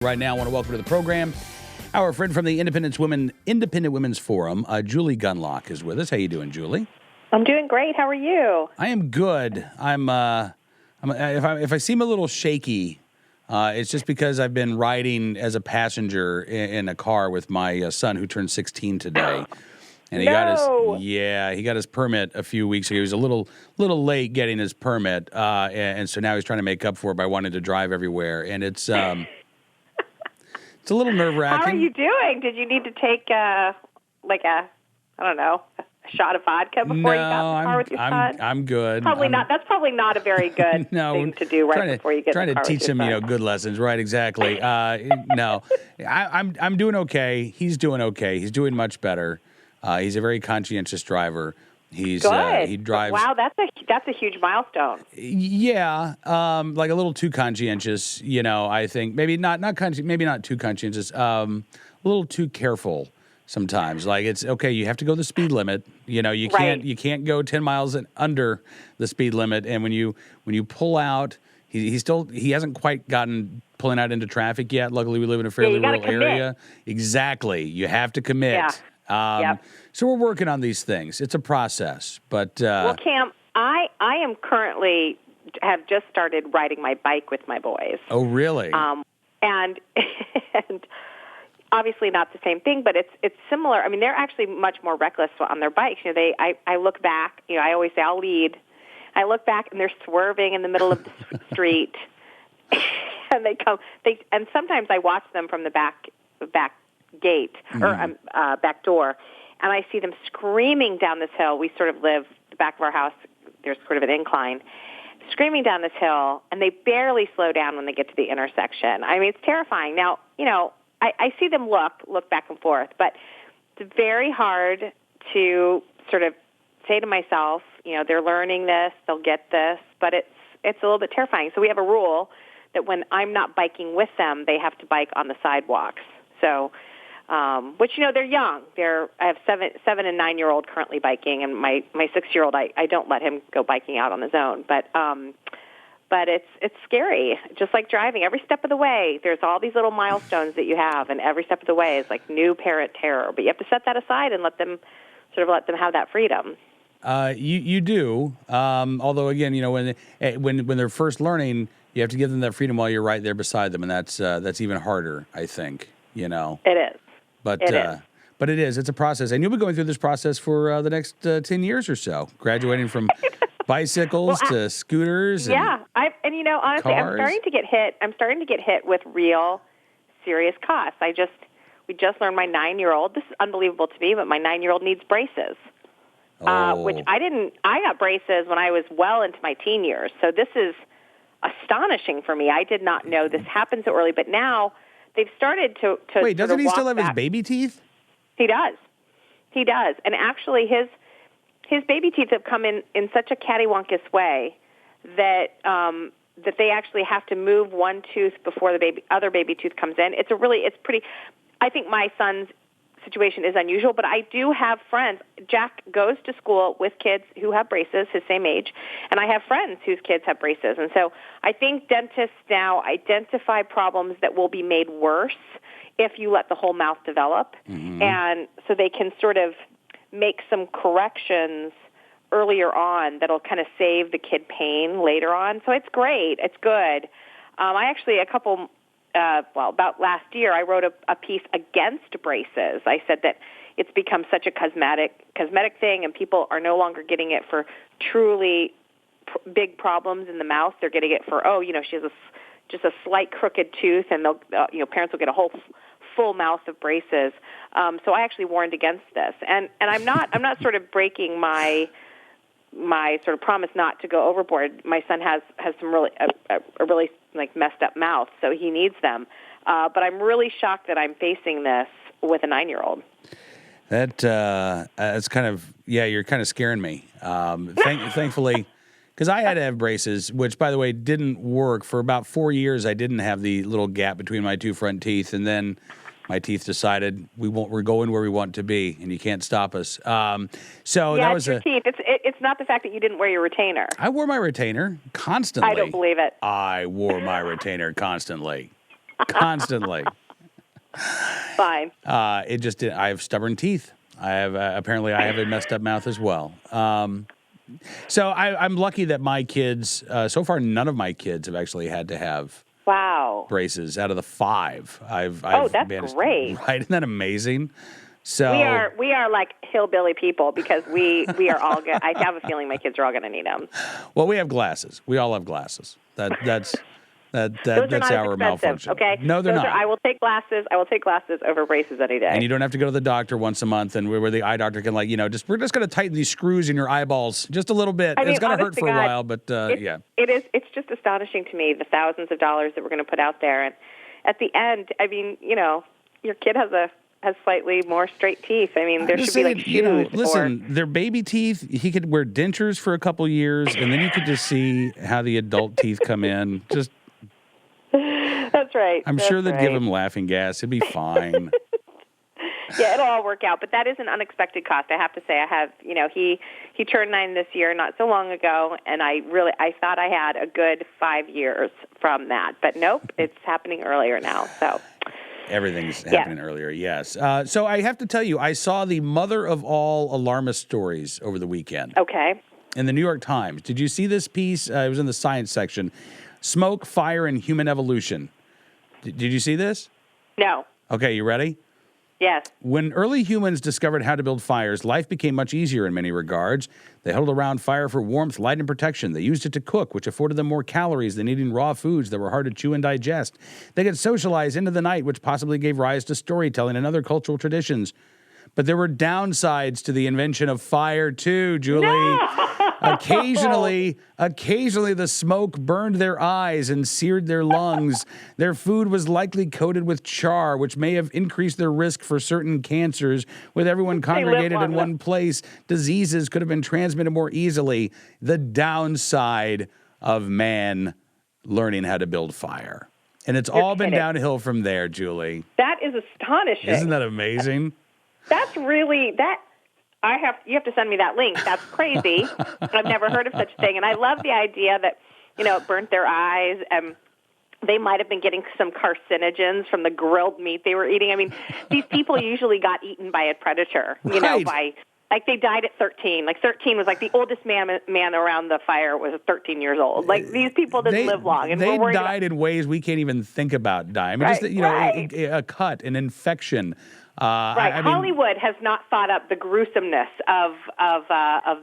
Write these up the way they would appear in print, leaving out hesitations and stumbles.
Right now, I want to welcome to the program our friend from the Independent Women's Forum, Julie Gunlock, is with us. How you doing, Julie? I'm doing great. How are you? I am good. If I seem a little shaky, it's just because I've been riding as a passenger in a car with my son who turned 16 today. And he got his permit a few weeks ago. He was a little late getting his permit, and so now he's trying to make up for it by wanting to drive everywhere. And it's a little nerve-wracking. How are you doing? Did you need to take a shot of vodka before you got in the car with your son? I'm good. Not. That's probably not a very good thing to do before you get in the car with your son. Trying to teach him, good lessons. Right, exactly. No, I'm doing okay. He's doing okay. He's doing much better. He's a very conscientious driver. He drives. Wow, that's a huge milestone. Yeah, like a little too conscientious. I think maybe not too conscientious. A little too careful sometimes. Like it's okay. You have to go the speed limit. You can't go 10 miles under the speed limit. And when you pull out, he hasn't quite gotten pulling out into traffic yet. Luckily, we live in a fairly rural area. Exactly, you have to commit. Yeah. So we're working on these things. It's a process, but well, Cam, I am currently have just started riding my bike with my boys. Oh, really? And obviously not the same thing, but it's similar. I mean, they're actually much more reckless on their bikes. I look back. I always say I'll lead. I look back and they're swerving in the middle of the street, and and sometimes I watch them from the back gate or back door, and I see them screaming down this hill. We sort of live the back of our house. There's sort of an incline, screaming down this hill, and they barely slow down when they get to the intersection. I mean, it's terrifying. Now, I see them look back and forth, but it's very hard to sort of say to myself, they're learning this, they'll get this, but it's a little bit terrifying. So we have a rule that when I'm not biking with them, they have to bike on the sidewalks. So, which, they're young. I have 7 and 9-year-old currently biking, and my 6-year-old, I don't let him go biking out on his own. But it's scary. Just like driving, every step of the way, there's all these little milestones that you have, and every step of the way is like new parent terror. But you have to set that aside and let them have that freedom. You do. Although again, when they're first learning, you have to give them that freedom while you're right there beside them, and that's even harder, I think. It is. But it is. It's a process, and you'll be going through this process for the next 10 years or so, graduating from bicycles to scooters. Yeah, honestly, cars. I'm starting to get hit with real serious costs. We just learned my 9-year-old. This is unbelievable to me, but my 9-year-old needs braces, which I didn't. I got braces when I was well into my teen years, so this is astonishing for me. I did not know this happened so early, but now they've started to Wait, doesn't he still have his baby teeth? He does. And actually his baby teeth have come in such a cattywampus way that they actually have to move one tooth before the other baby tooth comes in. It's pretty. I think my son's situation is unusual, but I do have friends. Jack goes to school with kids who have braces, his same age, and I have friends whose kids have braces. And so I think dentists now identify problems that will be made worse if you let the whole mouth develop. Mm-hmm. And so they can sort of make some corrections earlier on that'll kind of save the kid pain later on. So it's great. It's good. I actually, about last year, I wrote a piece against braces. I said that it's become such a cosmetic thing, and people are no longer getting it for truly big problems in the mouth. They're getting it for, she has just a slight crooked tooth, and parents will get a whole full mouth of braces. So I actually warned against this, and I'm not sort of breaking my sort of promise not to go overboard. My son has some really a really like messed up mouth, so he needs them. But I'm really shocked that I'm facing this with a 9-year-old. That's kind of, you're kind of scaring me. Thankfully, because I had to have braces, which by the way didn't work for about 4 years. I didn't have the little gap between my two front teeth, and then my teeth decided we're going where we want to be, and you can't stop us. So that was your teeth. It's not the fact that you didn't wear your retainer. I wore my retainer constantly. I don't believe it. I wore my retainer constantly. constantly. Fine. It just did. I have stubborn teeth. I have apparently I have a messed up mouth as well. So I'm lucky that my kids, so far, none of my kids have actually had to have Wow. braces out of the 5. I've that's managed, great. right? Isn't that amazing? So We are like hillbilly people because we are all good. I have a feeling my kids are all going to need them. well, we have glasses. We all have glasses. That's Those that's are not our as expensive, malfunction. okay? No, they're Those not. I will take glasses. I will take glasses over braces any day. And you don't have to go to the doctor once a month, and where the eye doctor can, like, we're just going to tighten these screws in your eyeballs just a little bit. I mean, it's going to hurt honest to for a God, while, but yeah. It is. It's just astonishing to me the thousands of dollars that we're going to put out there, and at the end, I mean, your kid has slightly more straight teeth. I mean, there should be like shoes. Listen, they're baby teeth. He could wear dentures for a couple years, and then you could just see how the adult teeth come in. Just. That's right. I'm sure they'd give him laughing gas. It'd be fine. Yeah, it'll all work out. But that is an unexpected cost. I have to say, I have, he turned 9 this year, not so long ago, and I thought I had a good 5 years from that. But nope, it's happening earlier now. So everything's happening earlier. Yes. So I have to tell you, I saw the mother of all alarmist stories over the weekend. Okay. In the New York Times. Did you see this piece? It was in the science section. Smoke, fire, and human evolution. Did you see this? No. Okay, you ready? Yes. When early humans discovered how to build fires, life became much easier in many regards. They held around fire for warmth, light, and protection. They used it to cook, which afforded them more calories than eating raw foods that were hard to chew and digest. They could socialize into the night, which possibly gave rise to storytelling and other cultural traditions. But there were downsides to the invention of fire, too, Julie. No! Occasionally, the smoke burned their eyes and seared their lungs. Their food was likely coated with char, which may have increased their risk for certain cancers. With everyone congregated in one place, diseases could have been transmitted more easily. The downside of man learning how to build fire. And it's all been downhill from there, Julie. That is astonishing. Isn't that amazing? That's really you have to send me that link. That's crazy. I've never heard of such a thing. And I love the idea that, it burnt their eyes and they might have been getting some carcinogens from the grilled meat they were eating. I mean, these people usually got eaten by a predator, like they died at 13. Like 13 was like the oldest man around the fire was 13 years old. Like these people didn't live long. And they died in ways we can't even think about dying. I mean, just, a cut, an infection. Right. I mean, Hollywood has not thought up the gruesomeness of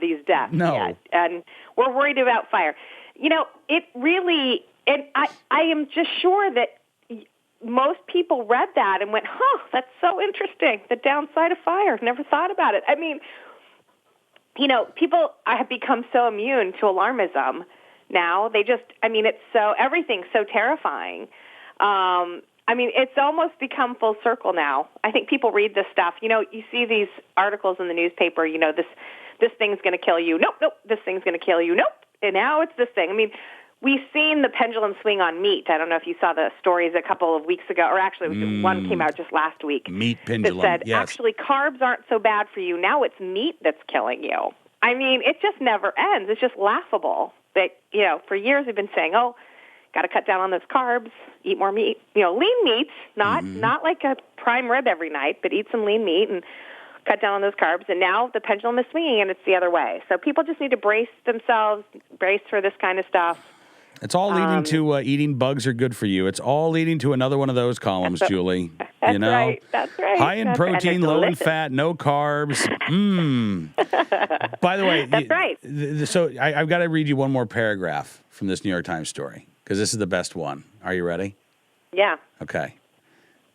these deaths yet, and we're worried about fire. It really, and I am just sure that most people read that and went, that's so interesting, the downside of fire. Never thought about it. I mean, people have become so immune to alarmism now. Everything's so terrifying. It's almost become full circle now. I think people read this stuff. You see these articles in the newspaper, this thing's going to kill you. Nope, this thing's going to kill you. Nope. And now it's this thing. I mean, we've seen the pendulum swing on meat. I don't know if you saw the stories a couple of weeks ago, or actually one came out just last week. Meat pendulum, that said, actually, carbs aren't so bad for you. Now it's meat that's killing you. I mean, it just never ends. It's just laughable that, for years we've been saying, got to cut down on those carbs, eat more meat. Lean meats, not like a prime rib every night, but eat some lean meat and cut down on those carbs. And now the pendulum is swinging, and it's the other way. So people just need to brace themselves, brace for this kind of stuff. It's all leading to eating bugs are good for you. It's all leading to another one of those columns, Julie. That's right. That's right. High in protein, low in fat, no carbs. By the way, that's right. So I've got to read you one more paragraph from this New York Times story, because this is the best one. Are you ready? Yeah. Okay.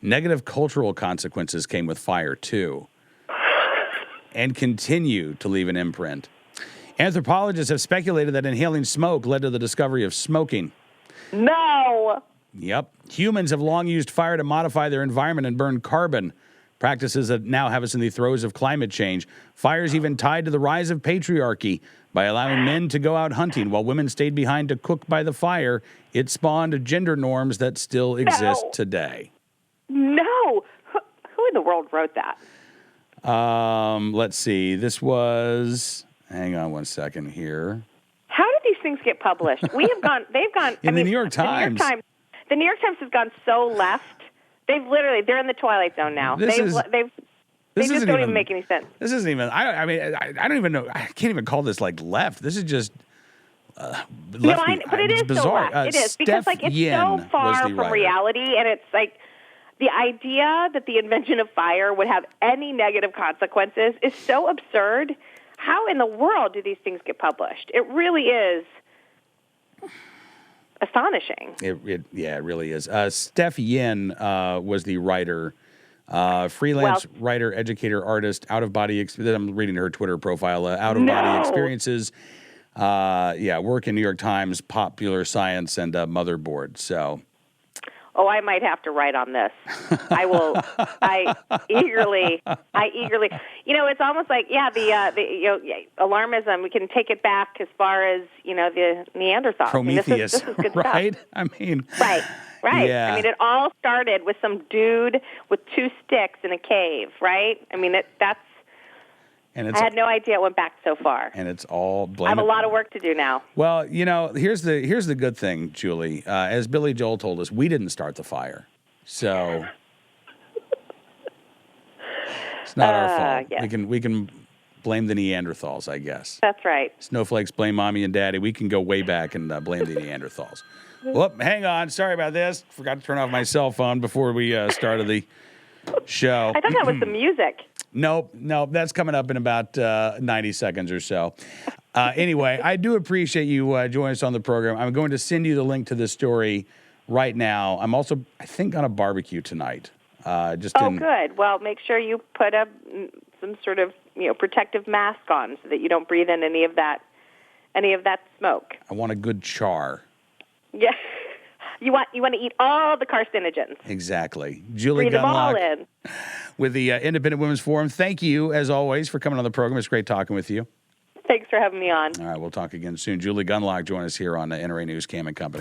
Negative cultural consequences came with fire, too, and continue to leave an imprint. Anthropologists have speculated that inhaling smoke led to the discovery of smoking. No! Yep. Humans have long used fire to modify their environment and burn carbon, practices that now have us in the throes of climate change. Fire's even tied to the rise of patriarchy. By allowing men to go out hunting while women stayed behind to cook by the fire, it spawned gender norms that still exist today. No! Who in the world wrote that? Let's see. This was... Hang on one second here. How did these things get published? They've gone... In the New York Times. The New York Times has gone so left. They're in the twilight zone now. They just don't even make any sense. This isn't even. I don't even know. I can't even call this like left. This is just. But it is bizarre. So left. It is because it's so far from reality, and it's like the idea that the invention of fire would have any negative consequences is so absurd. How in the world do these things get published? It really is astonishing. It really is. Steph Yin was the writer, freelance writer, educator, artist, out-of-body. I'm reading her Twitter profile. Out-of-body experiences. Work in New York Times, Popular Science, and Motherboard. So. Oh, I might have to write on this. I will. I eagerly. It's almost like the alarmism. We can take it back as far as the Neanderthals. Prometheus, this is good right? stuff. I mean, right. Yeah. I mean, it all started with some dude with 2 sticks in a cave, right? I mean, that's. And I had no idea it went back so far. And it's all blame. I have a lot of work to do now. Well, here's the good thing, Julie. As Billy Joel told us, we didn't start the fire, so it's not our fault. Yes. We can blame the Neanderthals, I guess. That's right. Snowflakes blame mommy and daddy. We can go way back and blame the Neanderthals. Whoop, hang on. Sorry about this. Forgot to turn off my cell phone before we started the show. I thought that was the music. Nope. That's coming up in about 90 seconds or so. Anyway, I do appreciate you joining us on the program. I'm going to send you the link to this story right now. I'm also, I think, on a barbecue tonight. Good. Well, make sure you put some sort of protective mask on so that you don't breathe in any of that smoke. I want a good char. Yeah. You want to eat all the carcinogens. Exactly. Julie Breathe them all Gunlock in. With the Independent Women's Forum. Thank you, as always, for coming on the program. It's great talking with you. Thanks for having me on. All right, we'll talk again soon. Julie Gunlock join us here on NRA News Cam and Company.